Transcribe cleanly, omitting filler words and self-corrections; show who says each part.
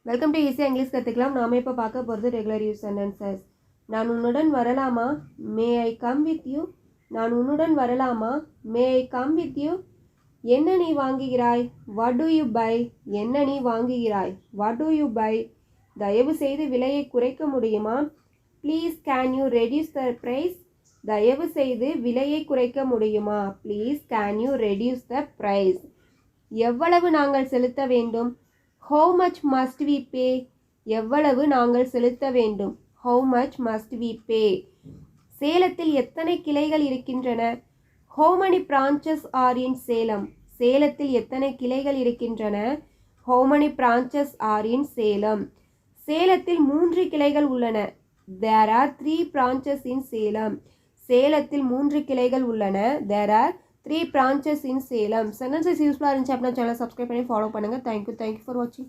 Speaker 1: Welcome to ஈஸியாக English கற்றுக்கலாம். நாம் இப்போ பார்க்க போகிறது ரெகுலர் யூஸ் சென்டென்சஸ். நான் உன்னுடன் வரலாமா? May I come with you? நான் உன்னுடன் வரலாமா? May I come with you? என்ன நீ வாங்குகிறாய்? What do you buy? என்ன நீ வாங்குகிறாய்? What do you buy? தயவு செய்து விலையை குறைக்க முடியுமா? Please can you reduce the price? தயவு செய்து விலையை குறைக்க முடியுமா? Please can you reduce the price? எவ்வளவு நாங்கள் செலுத்த வேண்டும்? How much must we pay? எவ்வளவு நாங்கள் செலுத்த வேண்டும்? How much must we pay? சேலத்தில் எத்தனை கிளைகள் இருக்கின்றன? How many branches are in Salem? சேலத்தில் எத்தனை கிளைகள் இருக்கின்றன? How many branches are in Salem? சேலத்தில் 3 கிளைகள் உள்ளன. There are 3 branches in Salem. சேலத்தில் 3 கிளைகள் உள்ளன. There are 3 branches in Salem. Sentences useful இருந்துச்சு அப்படின்னா சேனலை சப்ஸ்கிரைப் பண்ணி ஃபாலோ பண்ணுங்கள். தேங்க்யூ ஃபார் வாட்சிங்.